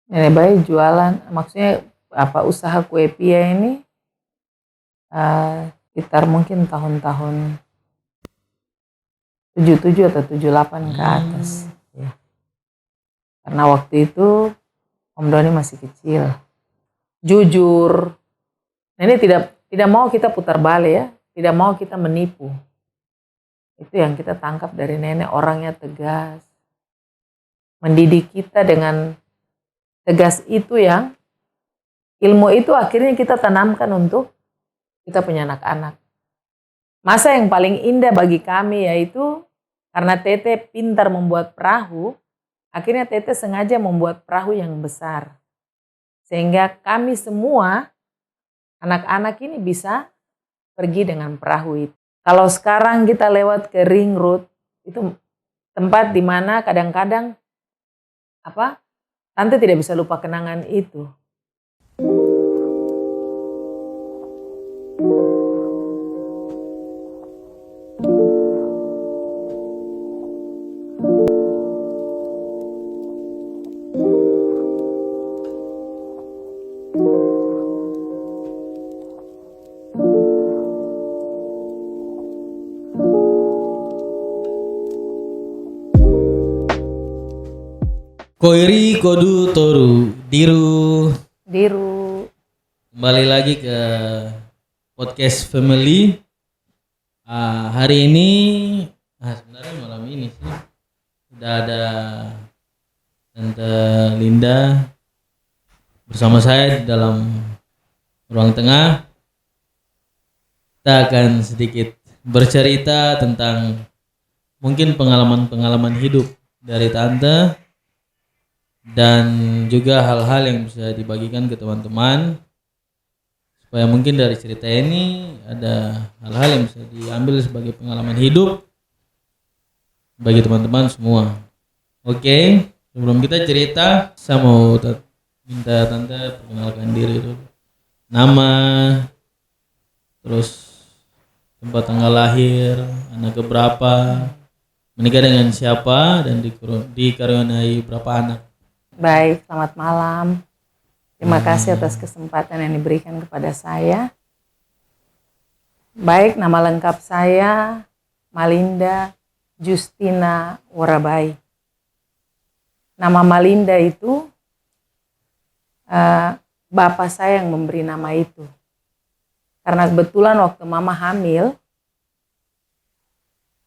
Nenek bayi jualan, maksudnya apa usaha kue pia ini sekitar mungkin tahun-tahun 77 atau 78 ke atas. Ya. Karena waktu itu Om Doni masih kecil. Jujur, nenek tidak mau kita putar balik ya, tidak mau kita menipu. Itu yang kita tangkap dari nenek, orangnya tegas. Mendidik kita dengan tegas itu yang ilmu itu akhirnya kita tanamkan untuk kita punya anak-anak. Masa yang paling indah bagi kami yaitu karena Tete pintar membuat perahu, akhirnya Tete sengaja membuat perahu yang besar. Sehingga kami semua, anak-anak ini bisa pergi dengan perahu itu. Kalau sekarang kita lewat ke Ring Road, itu tempat di mana kadang-kadang Tante tidak bisa lupa kenangan itu. Koiri Kodu Toru Diru. Kembali lagi ke podcast family. Hari ini sebenarnya malam ini sih sudah ada Tante Linda bersama saya di dalam ruang tengah. Kita akan sedikit bercerita tentang mungkin pengalaman-pengalaman hidup dari Tante dan juga hal-hal yang bisa dibagikan ke teman-teman supaya mungkin dari cerita ini ada hal-hal yang bisa diambil sebagai pengalaman hidup bagi teman-teman semua. Oke, sebelum kita cerita, saya mau minta Tante perkenalkan diri dulu. Nama, terus tempat tanggal lahir, anak keberapa, menikah dengan siapa, dan dikaruniai berapa anak. Baik, selamat malam. Terima kasih atas kesempatan yang diberikan kepada saya. Baik, nama lengkap saya Malinda Justina Worabai. Nama Malinda itu bapak saya yang memberi nama itu. Karena kebetulan waktu mama hamil,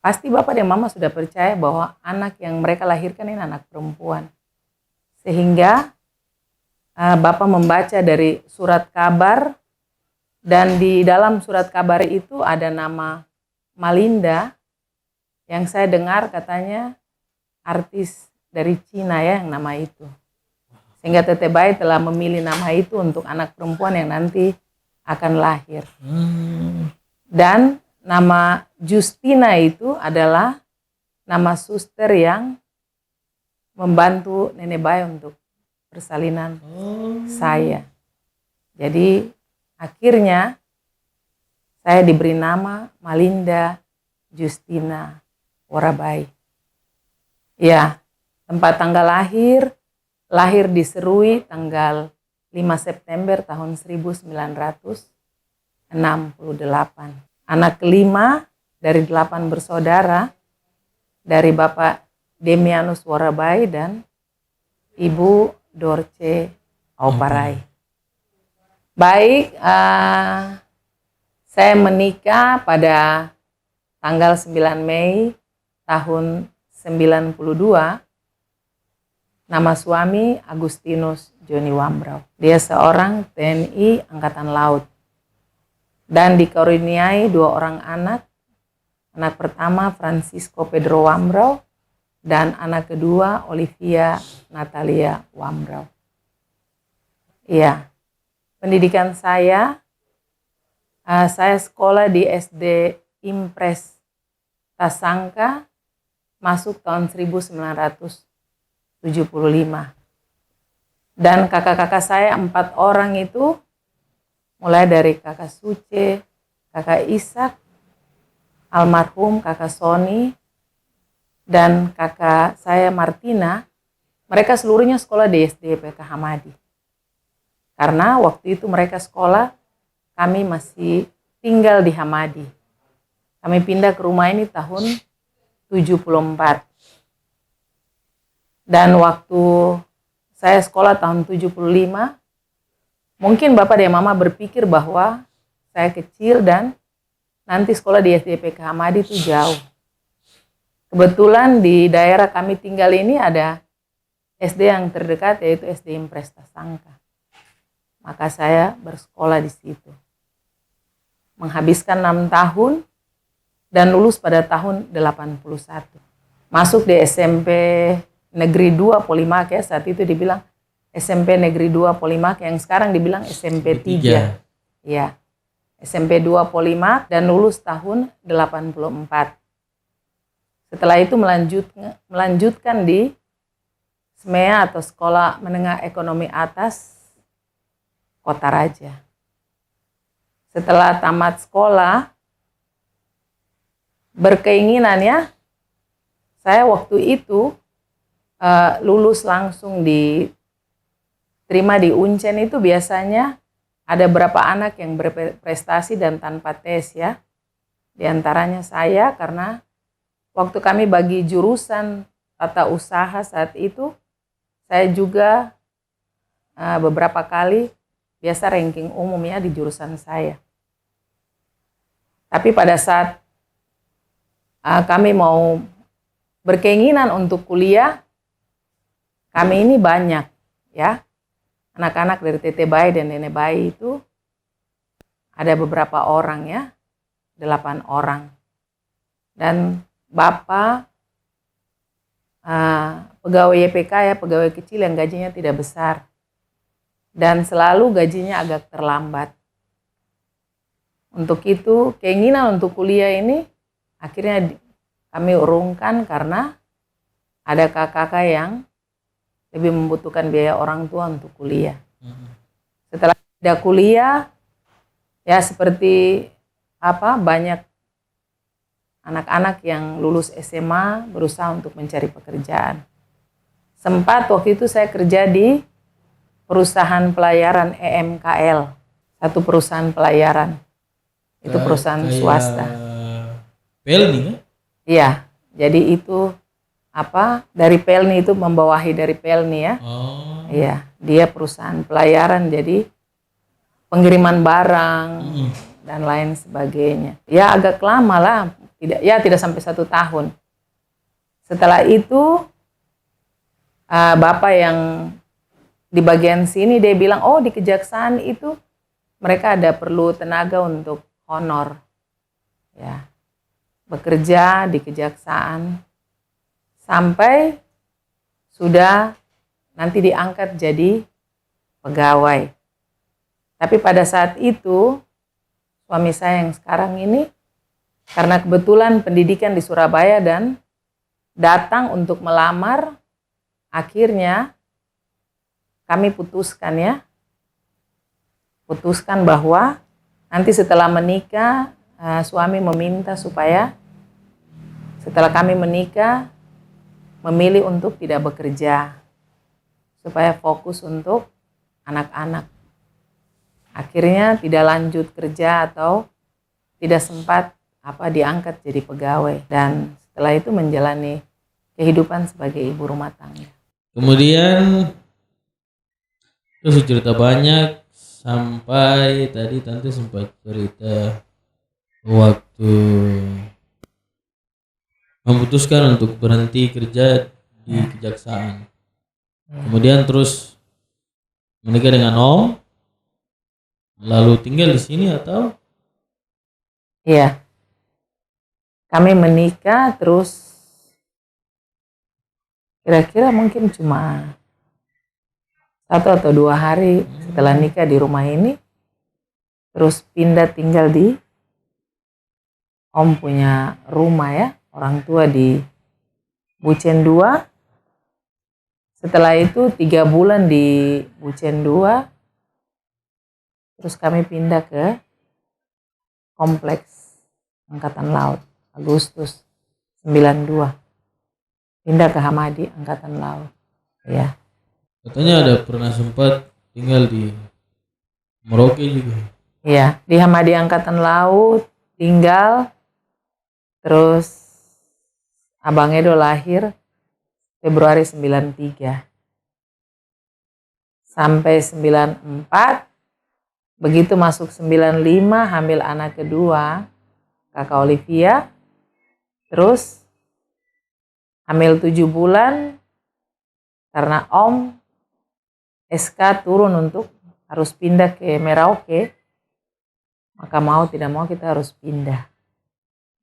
pasti bapak dan mama sudah percaya bahwa anak yang mereka lahirkan ini anak perempuan. Sehingga bapak membaca dari surat kabar, dan di dalam surat kabar itu ada nama Malinda, yang saya dengar katanya artis dari Cina ya yang nama itu. Sehingga Tete Bayi telah memilih nama itu untuk anak perempuan yang nanti akan lahir. Dan nama Justina itu adalah nama suster yang membantu Nenek Bayi untuk persalinan saya. Jadi akhirnya saya diberi nama Malinda Justina Worabai. Ya, tempat tanggal lahir di Serui tanggal 5 September tahun 1968. Anak kelima dari 8 bersaudara dari Bapak Demianus Worabai dan Ibu Dorce Auparai. Baik, saya menikah pada tanggal 9 Mei tahun 92. Nama suami Agustinus Joni Wambrau. Dia seorang TNI Angkatan Laut. Dan dikaruniai 2 orang anak. Anak pertama Francisco Pedro Wambrau dan anak kedua Olivia Natalia Wambrau. Iya, pendidikan saya sekolah di SD Impres Tasangka, masuk tahun 1975. Dan kakak-kakak saya 4 orang itu, mulai dari kakak Suce, kakak Ishak, almarhum kakak Sony, dan kakak saya Martina, mereka seluruhnya sekolah di SD PK Hamadi. Karena waktu itu mereka sekolah, kami masih tinggal di Hamadi. Kami pindah ke rumah ini tahun 74. Dan waktu saya sekolah tahun 75, mungkin Bapak dan Mama berpikir bahwa saya kecil dan nanti sekolah di SD PK Hamadi itu jauh. Kebetulan di daerah kami tinggal ini ada SD yang terdekat, yaitu SD Impresta Sangka. Maka saya bersekolah di situ. Menghabiskan 6 tahun dan lulus pada tahun 81. Masuk di SMP Negeri 2 Polimak, ya, saat itu dibilang SMP Negeri 2 Polimak, yang sekarang dibilang SMP 3. Ya, SMP 2 Polimak, dan lulus tahun 84. Setelah itu melanjutkan di SMEA atau Sekolah Menengah Ekonomi Atas Kota Raja. Setelah tamat sekolah, berkeinginannya saya waktu itu lulus langsung diterima di Uncen. Itu biasanya ada berapa anak yang berprestasi dan tanpa tes, ya. Di antaranya saya, karena waktu kami bagi jurusan tata usaha saat itu, saya juga beberapa kali biasa ranking umum, ya, di jurusan saya. Tapi pada saat kami mau berkeinginan untuk kuliah, kami ini banyak, ya. Anak-anak dari Tete Bayi dan Nenek Bayi itu ada beberapa orang, ya, 8 orang. Dan Bapak pegawai YPK, ya, pegawai kecil yang gajinya tidak besar. Dan selalu gajinya agak terlambat. Untuk itu keinginan untuk kuliah ini akhirnya kami urungkan karena ada kakak-kakak yang lebih membutuhkan biaya orang tua untuk kuliah. Setelah tidak kuliah, ya seperti banyak anak-anak yang lulus SMA berusaha untuk mencari pekerjaan. Sempat waktu itu saya kerja di perusahaan pelayaran EMKL, satu perusahaan pelayaran. Itu perusahaan swasta. Pelni kan? Iya, jadi itu dari Pelni, itu membawahi dari Pelni, ya. Oh. Iya, dia perusahaan pelayaran, jadi pengiriman barang dan lain sebagainya. Ya agak lama lah, tidak sampai 1 tahun. Setelah itu Bapak yang di bagian sini dia bilang, oh di kejaksaan itu mereka ada perlu tenaga untuk honor, ya, bekerja di kejaksaan sampai sudah nanti diangkat jadi pegawai. Tapi pada saat itu suami saya yang sekarang ini, karena kebetulan pendidikan di Surabaya dan datang untuk melamar, akhirnya kami putuskan bahwa nanti setelah menikah, suami meminta supaya setelah kami menikah memilih untuk tidak bekerja, supaya fokus untuk anak-anak. Akhirnya tidak lanjut kerja atau tidak sempat diangkat jadi pegawai, dan setelah itu menjalani kehidupan sebagai ibu rumah tangga. Kemudian terus cerita banyak sampai tadi tante sempat cerita waktu memutuskan untuk berhenti kerja di kejaksaan. Kemudian terus menikah dengan Om, lalu tinggal di sini atau? Iya, kami menikah terus kira-kira mungkin cuma 1 atau 2 hari setelah nikah di rumah ini, terus pindah tinggal di Om punya rumah, ya, orang tua di Bucen 2. Setelah itu 3 bulan di Bucen 2, terus kami pindah ke Kompleks Angkatan Laut Agustus 92. Pindah ke Hamadi Angkatan Laut. Ya, Katanya ada pernah sempat tinggal di Merauke juga. ya, di Hamadi Angkatan Laut tinggal, terus Abang Edo lahir Februari 93 sampai 94. Begitu masuk 95 hamil anak kedua Kakak Olivia, terus hamil 7 bulan karena Om SK turun untuk harus pindah ke Merauke, maka mau tidak mau kita harus pindah.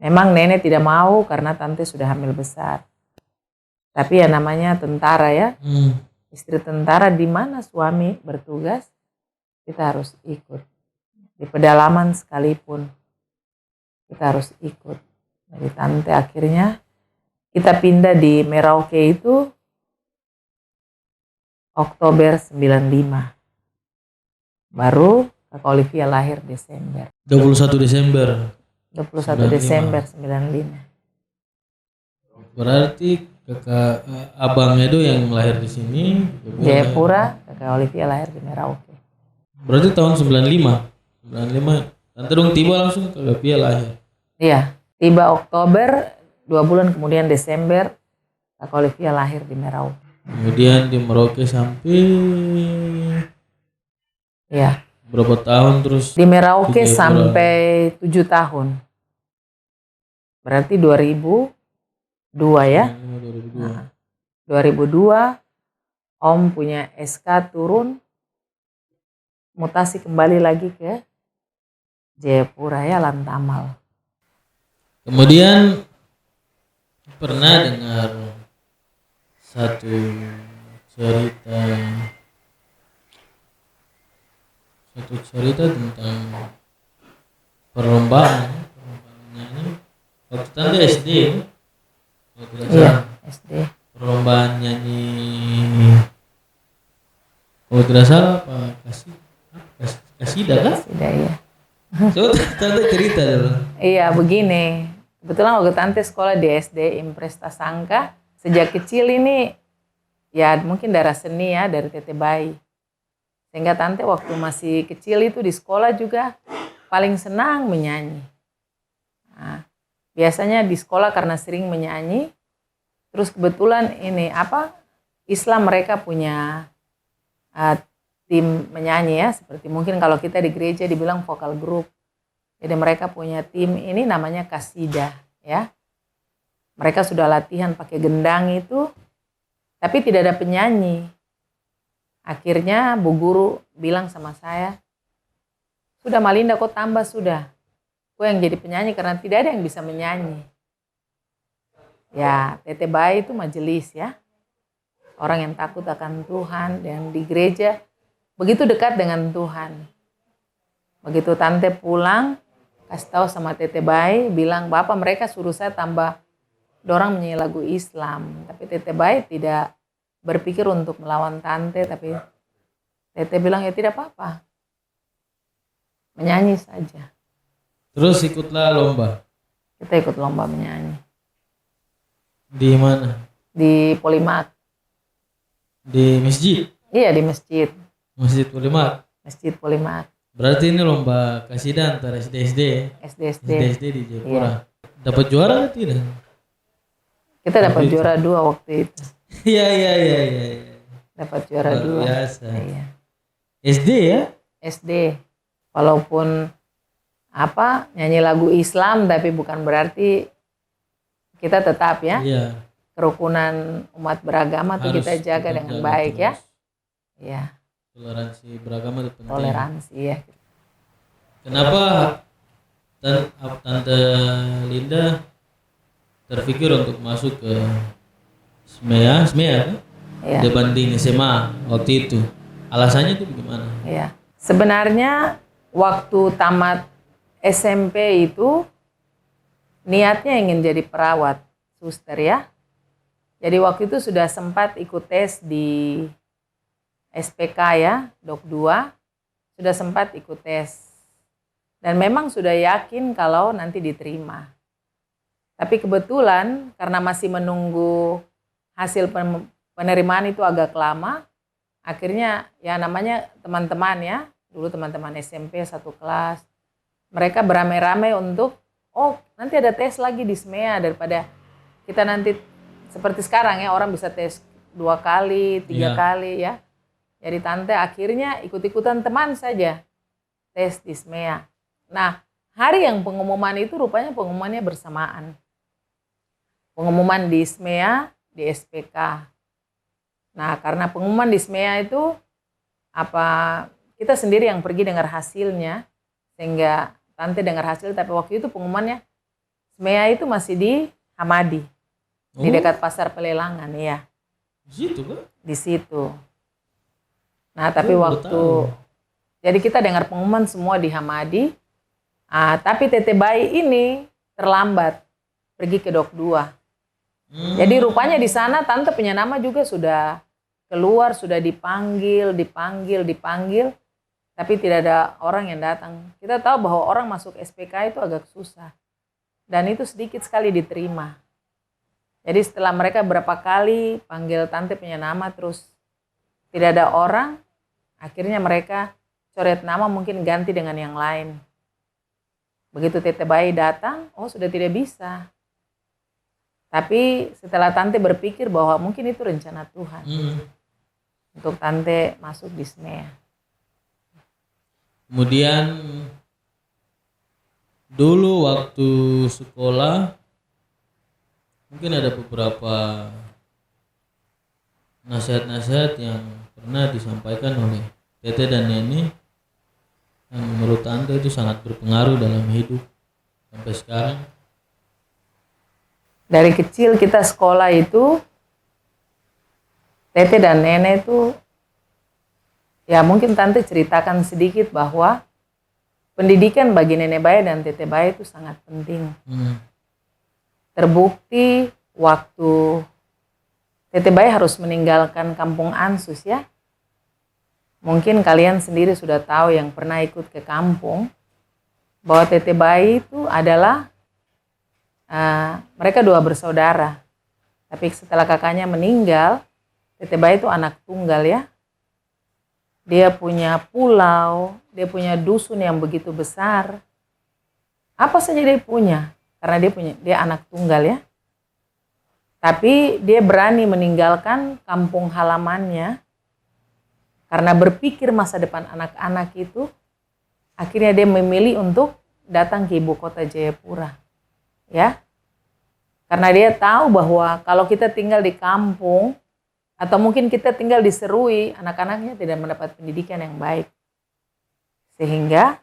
Memang nenek tidak mau karena tante sudah hamil besar. Tapi ya namanya tentara ya, istri tentara di mana suami bertugas, kita harus ikut. Di pedalaman sekalipun, kita harus ikut. Jadi tante akhirnya kita pindah di Merauke itu Oktober 95. Baru Kakak Olivia lahir Desember. 21 Desember. 21 Desember 95. Berarti kakak abang Edo yang lahir di sini. Jayapura, Kakak Olivia lahir di Merauke. Berarti tahun 95. 95 tante dong tiba langsung kakak Pia lahir. Iya, tiba Oktober, 2 bulan kemudian Desember, Kakak Olivia lahir di Merauke. Kemudian di Merauke sampai Iya, berapa tahun terus? di Merauke Jayapura. sampai 7 tahun. Berarti 2002 ya. 2002. 2002 Om punya SK turun, mutasi kembali lagi ke Jayapura ya, Lantamal. Kemudian pernah dengar satu cerita tentang perlombaan nyanyi waktu tante SD, kalau tidak Iya, salah. SD. Perlombaan nyanyi, kalau tidak salah apa kasida kan? Sudah ya. Coba tante cerita dulu. Iya, begini. Kebetulan waktu tante sekolah di SD Impresta Sangka, sejak kecil ini ya mungkin darah seni ya dari tete bayi. Sehingga tante waktu masih kecil itu di sekolah juga paling senang menyanyi. Nah, biasanya di sekolah karena sering menyanyi, terus kebetulan ini Islam mereka punya tim menyanyi ya, seperti mungkin kalau kita di gereja dibilang vokal group. Jadi mereka punya tim ini namanya kasidah ya. Mereka sudah latihan pakai gendang itu, tapi tidak ada penyanyi. Akhirnya Bu Guru bilang sama saya, sudah Malinda kok tambah sudah. Kok yang jadi penyanyi karena tidak ada yang bisa menyanyi. Ya, tete bayi itu majelis ya. Orang yang takut akan Tuhan dan di gereja begitu dekat dengan Tuhan. Begitu tante pulang, kasih tahu sama tete bayi, bilang bapak mereka suruh saya tambah dorang menyanyi lagu Islam. Tapi tete bayi tidak berpikir untuk melawan tante, tapi tete bilang ya tidak apa-apa. Menyanyi saja. Terus ikutlah lomba. Kita ikut lomba menyanyi. Di mana? Di Polimak. Di masjid. Iya di masjid. Masjid Polimak. Masjid Polimak. Berarti ini lomba kasidah antara SD SD. di Jayapura. Dapat juara atau tidak? Kita dapat juara 2 waktu itu. Iya. Dapat juara 2. Biasa. Iya. SD ya? SD. Walaupun nyanyi lagu Islam tapi bukan berarti kita tetap ya. Iya. Kerukunan umat beragama tuh kita jaga dengan baik ya. Iya. Toleransi beragama itu penting. Toleransi ya. Kenapa Tante Linda terpikir untuk masuk ke SMEA kan? Iya. Dibanding SMA waktu itu? Alasannya itu bagaimana? Iya. Sebenarnya waktu tamat SMP itu niatnya ingin jadi perawat, suster ya. Jadi waktu itu sudah sempat ikut tes di SPK ya, Dok 2. Sudah sempat ikut tes. Dan memang sudah yakin kalau nanti diterima. Tapi kebetulan karena masih menunggu hasil penerimaan itu agak lama. Akhirnya ya namanya teman-teman ya, dulu teman-teman SMP satu kelas, mereka beramai-ramai untuk, oh nanti ada tes lagi di SMEA daripada kita nanti seperti sekarang ya orang bisa tes 2 kali, 3 Iya. kali ya. Jadi tante akhirnya ikut-ikutan teman saja tes di SMEA. Nah hari yang pengumuman itu rupanya pengumumannya bersamaan. Pengumuman di SMEA, di SPK. Nah, karena pengumuman di SMEA itu kita sendiri yang pergi dengar hasilnya, sehingga tante dengar hasil. Tapi waktu itu pengumumannya SMEA itu masih di Hamadi, di dekat pasar Pelelangan ya. Di situ kan? Di situ. Nah, tapi baru tahu. jadi kita dengar pengumuman semua di Hamadi. Tapi Tete Bayi ini terlambat pergi ke Dok 2. Jadi rupanya di sana tante punya nama juga sudah keluar, sudah dipanggil, tapi tidak ada orang yang datang. Kita tahu bahwa orang masuk SPK itu agak susah. Dan itu sedikit sekali diterima. Jadi setelah mereka berapa kali panggil tante punya nama terus tidak ada orang, akhirnya mereka coret nama mungkin ganti dengan yang lain. Begitu Tete Bayi datang, oh sudah tidak bisa. Tapi setelah tante berpikir bahwa mungkin itu rencana Tuhan untuk tante masuk di SMEA. Kemudian dulu waktu sekolah mungkin ada beberapa nasihat-nasihat yang pernah disampaikan oleh Tete dan Nene yang menurut tante itu sangat berpengaruh dalam hidup sampai sekarang. Dari kecil kita sekolah itu, Tete dan Nenek itu, ya mungkin tante ceritakan sedikit bahwa pendidikan bagi Nenek Bayi dan Tete Bayi itu sangat penting. Terbukti waktu Tete Bayi harus meninggalkan kampung Ansus ya. Mungkin kalian sendiri sudah tahu yang pernah ikut ke kampung, bahwa Tete Bayi itu adalah mereka 2 bersaudara. Tapi setelah kakaknya meninggal, Tete Bayi itu anak tunggal ya. Dia punya pulau, dia punya dusun yang begitu besar. Apa saja dia punya, karena dia anak tunggal ya. Tapi dia berani meninggalkan kampung halamannya karena berpikir masa depan anak-anak itu. Akhirnya dia memilih untuk datang ke ibu kota Jayapura. Ya, karena dia tahu bahwa kalau kita tinggal di kampung atau mungkin kita tinggal di Serui, anak-anaknya tidak mendapat pendidikan yang baik, sehingga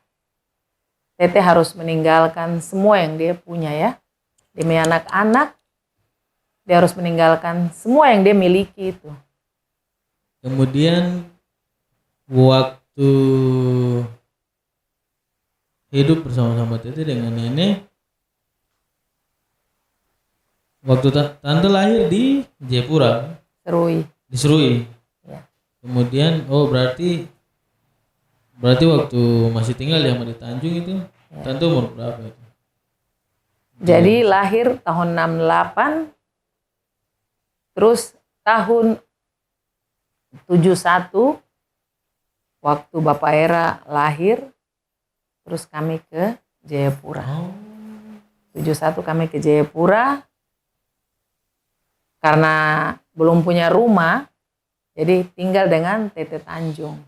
Tete harus meninggalkan semua yang dia punya ya demi anak-anak. Dia harus meninggalkan semua yang dia miliki itu. Kemudian waktu hidup bersama-sama Tete dengan Nenek, waktu tante lahir di Jayapura, Serui. di Serui. Ya. Kemudian berarti waktu masih tinggal di Hamadi Tanjung itu, tante umur berapa itu? Jadi lahir tahun 68, terus tahun 71 waktu Bapak Era lahir, terus kami ke Jayapura. 71 kami ke Jayapura. Karena belum punya rumah, jadi tinggal dengan Tete Tanjung.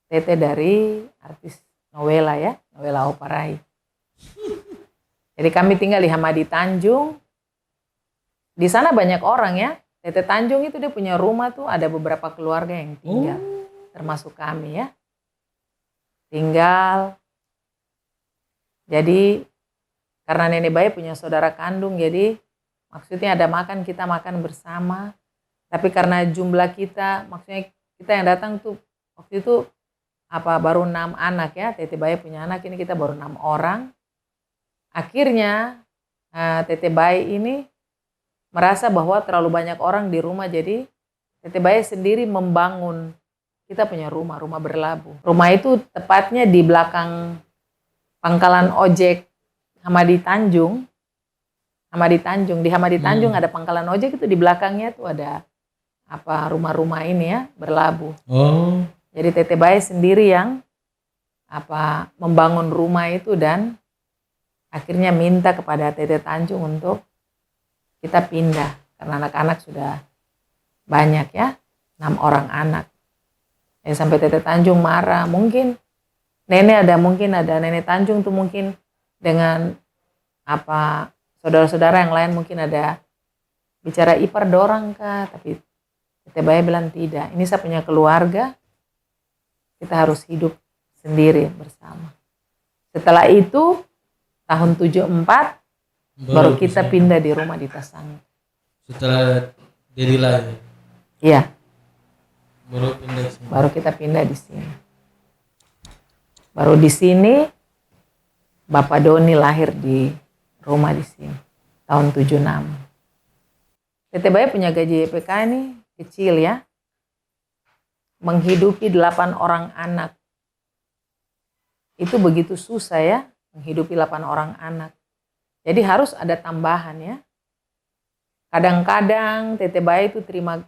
Tete dari artis Novela ya, Novela Oparai. Jadi kami tinggal di Hamadi Tanjung. Di sana banyak orang ya. Tete Tanjung itu dia punya rumah tuh ada beberapa keluarga yang tinggal. Termasuk kami ya. Tinggal. Jadi karena Nenek Bayi punya saudara kandung, jadi maksudnya ada makan, kita makan bersama. Tapi karena jumlah kita, maksudnya kita yang datang tuh waktu itu baru 6 anak ya. Tete Bayi punya anak, ini kita baru 6 orang. Akhirnya Tete Bayi ini merasa bahwa terlalu banyak orang di rumah, jadi Tete Bayi sendiri membangun. Kita punya rumah berlabuh. Rumah itu tepatnya di belakang pangkalan ojek Hamadi Tanjung. Di Hamadi Tanjung ada pangkalan ojek, itu di belakangnya tuh ada rumah-rumah ini ya berlabuh. Oh, Jadi Tete Bae sendiri yang membangun rumah itu dan akhirnya minta kepada Tete Tanjung untuk kita pindah karena anak-anak sudah banyak ya, 6 orang anak. Ya sampai Tete Tanjung marah, mungkin mungkin ada nenek Tanjung tuh mungkin dengan saudara-saudara yang lain mungkin ada bicara ipar dorang kah, tapi Tete Bae bilang tidak, ini saya punya keluarga, kita harus hidup sendiri bersama. Setelah itu tahun 74 baru kita pindah di rumah di Tasangga. setelah Dedi lahir Iya, baru pindah ke sini. baru kita pindah di sini. Baru di sini Bapak Doni lahir di rumah di sini tahun 76. Tete Bae punya gaji YPK ini kecil ya. Menghidupi 8 orang anak. Itu begitu susah ya, menghidupi 8 orang anak. Jadi harus ada tambahan ya. Kadang-kadang Tete Bae itu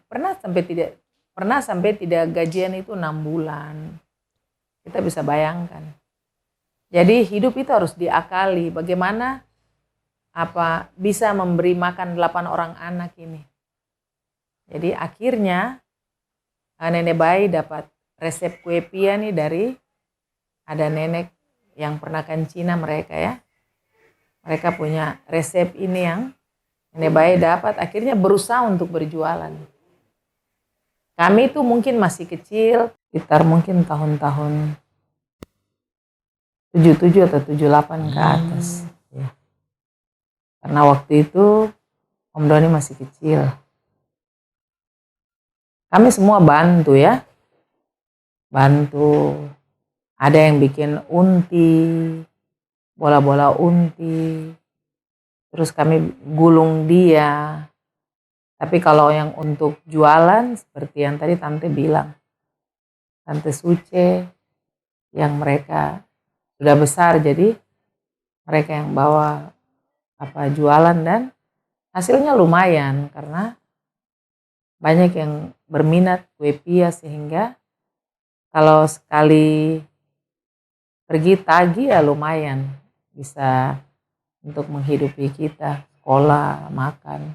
pernah sampai tidak gajian itu 6 bulan. Kita bisa bayangkan. Jadi hidup itu harus diakali. Bagaimana bisa memberi makan 8 orang anak ini. Jadi akhirnya Nenek Bae dapat resep kue pia nih dari ada nenek yang pernah Cina mereka ya. Mereka punya resep ini yang Nenek Bae dapat, akhirnya berusaha untuk berjualan. Kami itu mungkin masih kecil, sekitar mungkin tahun-tahun 77 atau 78 ke atas. Ya. Karena waktu itu Om Doni masih kecil. Kami semua bantu ya. Bantu. Ada yang bikin unti, bola-bola unti. Terus kami gulung dia. Tapi kalau yang untuk jualan seperti yang tadi Tante bilang. Tante Suce yang mereka sudah besar jadi mereka yang bawa jualan dan hasilnya lumayan karena banyak yang berminat kue pia sehingga kalau sekali pergi tagi ya lumayan bisa untuk menghidupi kita, sekolah, makan.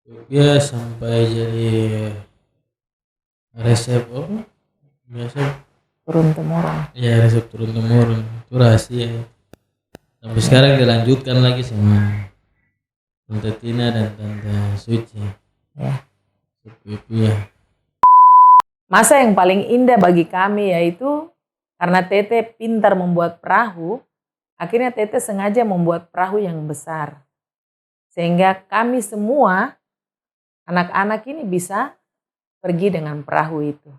Kue pia sampai jadi resep apa? Biasa Turun temurun. ya resep turun temurun itu rahasia. Sampai sekarang dilanjutkan lagi sama Tante Tina dan Tante Suci. Ya. Kue pia. Masa yang paling indah bagi kami yaitu karena Tete pintar membuat perahu, akhirnya Tete sengaja membuat perahu yang besar. Sehingga kami semua, anak-anak ini bisa pergi dengan perahu itu.